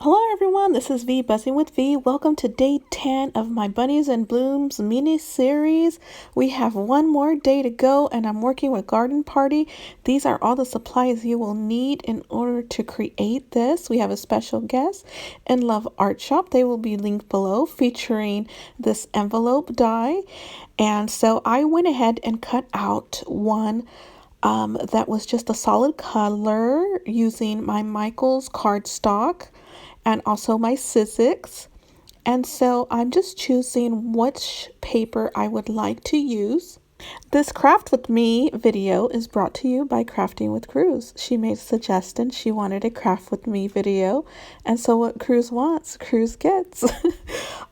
Hello everyone, this is V Buzzing with V. Welcome to day 10 of my Bunnies and Blooms mini series. We have one more day to go and I'm working with Garden Party. These are all the supplies you will need in order to create this. We have a special guest in Love Art Shop. They will be linked below featuring this envelope die. And so I went ahead and cut out one that was just a solid color using my Michaels cardstock and also my Sizzix. And so I'm just choosing which paper I would like to use. This Craft With Me video is brought to you by Crafting with Cruz. She made a suggestion. She wanted a Craft With Me video. And so what Cruz wants, Cruz gets.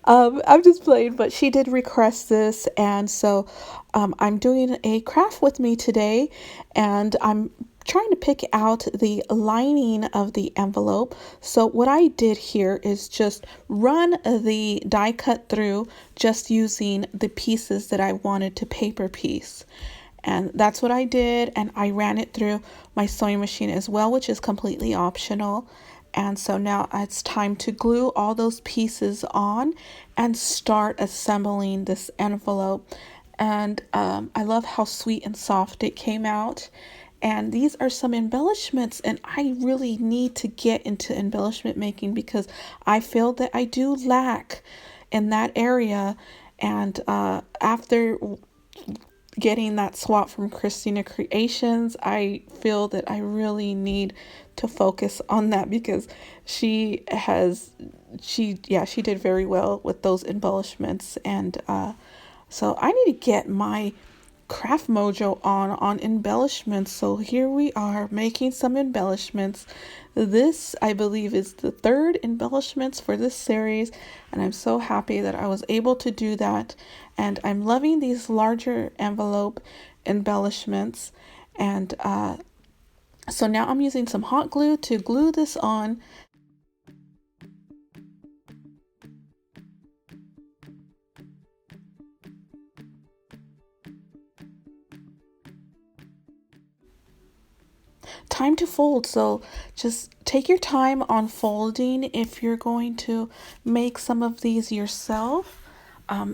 I'm just playing, but she did request this. And so I'm doing a Craft With Me today. And I'm trying to pick out the lining of the envelope. So what I did here is just run the die cut through just using the pieces that I wanted to paper piece. And that's what I did, and I ran it through my sewing machine as well, which is completely optional. And so now it's time to glue all those pieces on and start assembling this envelope. And I love how sweet and soft it came out. And these are some embellishments, and I really need to get into embellishment making because I feel that I do lack in that area. And after getting that swap from Kyristina Creations, I feel that I really need to focus on that because she did very well with those embellishments. And so I need to get my craft mojo on embellishments. So here we are making some embellishments. This, I believe, is the third embellishments for this series, and I'm so happy that I was able to do that. And I'm loving these larger envelope embellishments. And so now I'm using some hot glue to glue this on. Time to fold. So just take your time on folding if you're going to make some of these yourself.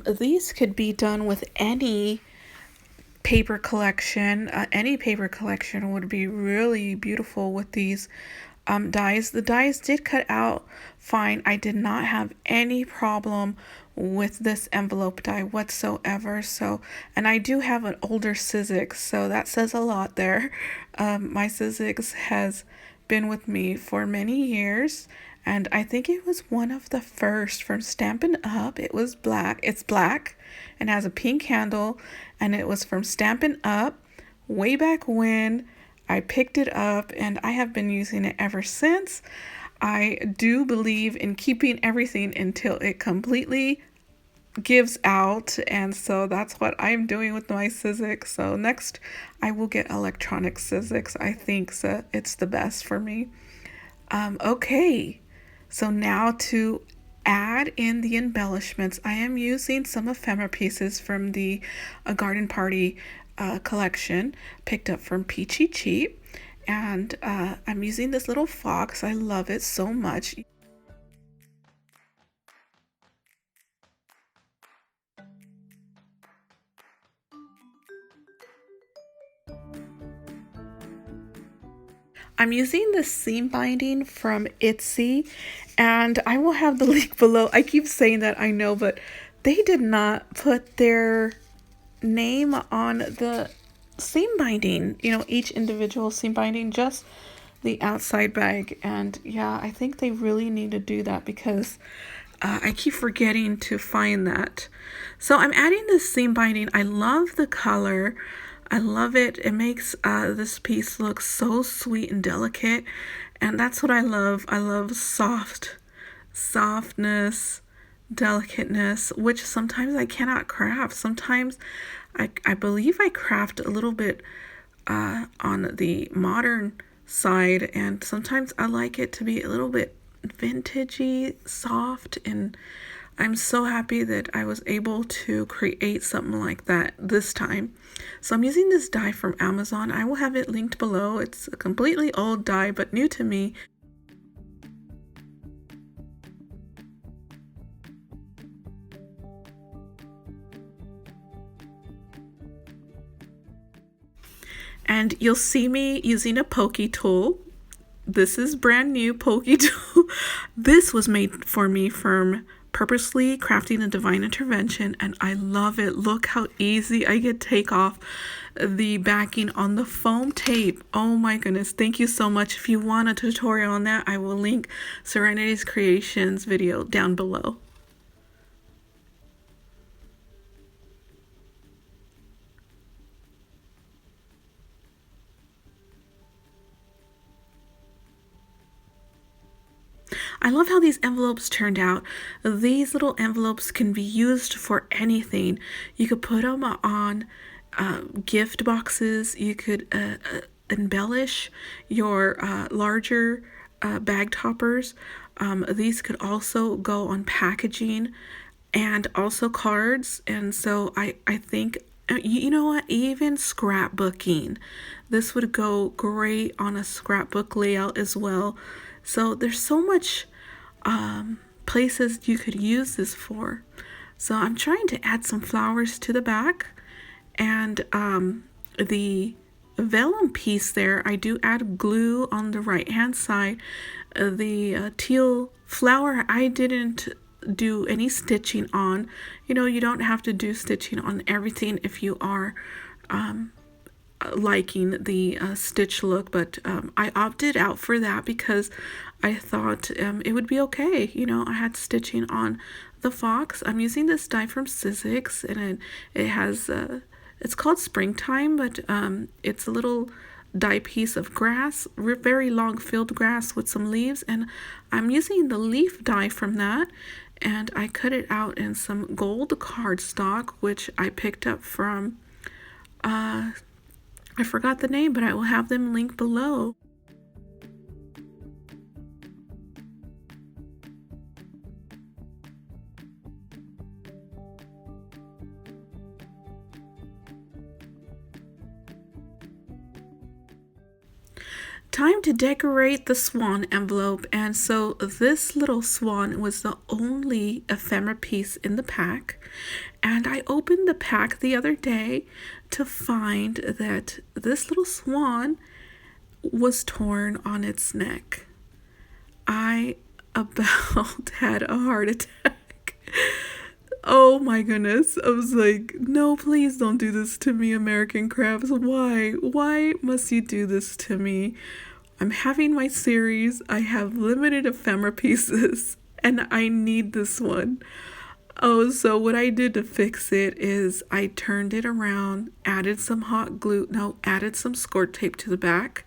These could be done with any paper collection. Any paper collection would be really beautiful with these dies. The dies did cut out fine. I did not have any problem with this envelope die whatsoever. So, and I do have an older Sizzix, so that says a lot there. My Sizzix has been with me for many years, and I think it was one of the first from Stampin' Up. It was black. It's black and has a pink handle, and it was from Stampin' Up way back when. I picked it up and I have been using it ever since. I do believe in keeping everything until it completely gives out, and so that's what I'm doing with my Sizzix. So next I will get electronic Sizzix. I think so it's the best for me. Okay, so now to add in the embellishments, I am using some ephemera pieces from the Garden Party collection picked up from Peachy cheap, and I'm using this little fox. I love it so much. I'm using the seam binding from Etsy, and I will have the link below. I keep saying that, I know, but they did not put their name on the seam binding, each individual seam binding, just the outside bag. And yeah, I think they really need to do that because I keep forgetting to find that. So I'm adding this seam binding. I love the color. I love it. It makes this piece look so sweet and delicate. And that's what I love. I love softness, delicateness, which sometimes I cannot craft. Sometimes I believe I craft a little bit on the modern side, and sometimes I like it to be a little bit vintagey, soft, and I'm so happy that I was able to create something like that this time. So I'm using this die from Amazon. I will have it linked below. It's a completely old die, but new to me. And you'll see me using a pokey tool. This is brand new pokey tool. This was made for me from Purposely Crafting a Divine Intervention, and I love it. Look how easy I could take off the backing on the foam tape. Oh my goodness, thank you so much. If you want a tutorial on that, I will link Serenity's Creations video down below. I love how these envelopes turned out. These little envelopes can be used for anything. You could put them on gift boxes. You could embellish your larger bag toppers. These could also go on packaging and also cards. And so I think, you know what, even scrapbooking. This would go great on a scrapbook layout as well. So there's so much places you could use this for. So I'm trying to add some flowers to the back, and the vellum piece there, I do add glue on the right hand side. The teal flower, I didn't do any stitching on. You know, you don't have to do stitching on everything if you are liking the stitch look, but I opted out for that because I thought it would be okay. You know, I had stitching on the fox. I'm using this die from Sizzix, and it has it's called Springtime, but it's a little die piece of grass, very long field grass with some leaves, and I'm using the leaf die from that, and I cut it out in some gold cardstock, which I picked up from I forgot the name, but I will have them linked below. Time to decorate the swan envelope, and so this little swan was the only ephemera piece in the pack, and I opened the pack the other day to find that this little swan was torn on its neck. I about had a heart attack. Oh my goodness. I was like, no, please don't do this to me, American Crafts. Why? Why must you do this to me? I'm having my series. I have limited ephemera pieces, and I need this one. Oh, so what I did to fix it is I turned it around, added some added some score tape to the back,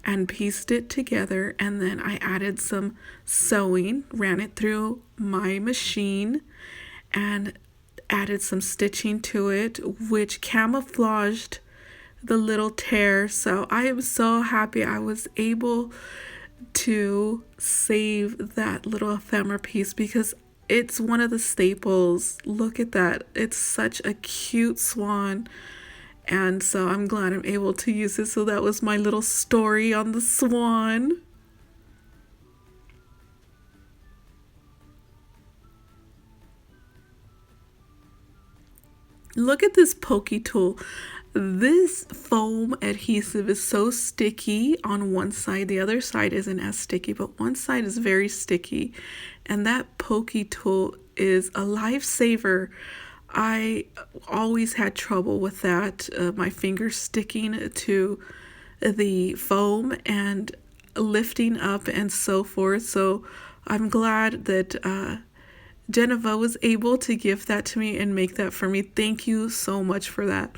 and pieced it together, and then I added some sewing, ran it through my machine, and added some stitching to it, which camouflaged the little tear. So I am so happy I was able to save that little ephemera piece because it's one of the staples. Look at that. It's such a cute swan. And so I'm glad I'm able to use it. So that was my little story on the swan. Look at this pokey tool. This foam adhesive is so sticky on one side. The other side isn't as sticky, but one side is very sticky. And that pokey tool is a lifesaver. I always had trouble with that, my fingers sticking to the foam and lifting up and so forth. So I'm glad that Geneva was able to give that to me and make that for me. Thank you so much for that.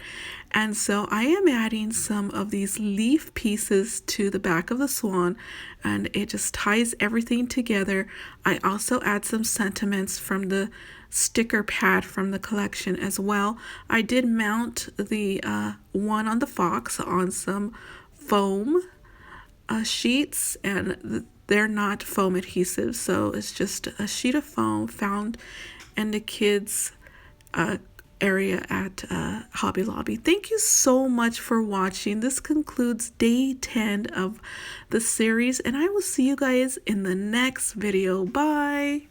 And so I am adding some of these leaf pieces to the back of the swan, and it just ties everything together. I also add some sentiments from the sticker pad from the collection as well. I did mount the one on the fox on some foam sheets, and they're not foam adhesive, so it's just a sheet of foam found in the kids area at Hobby Lobby. Thank you so much for watching. This concludes day 10 of the series, and I will see you guys in the next video. Bye.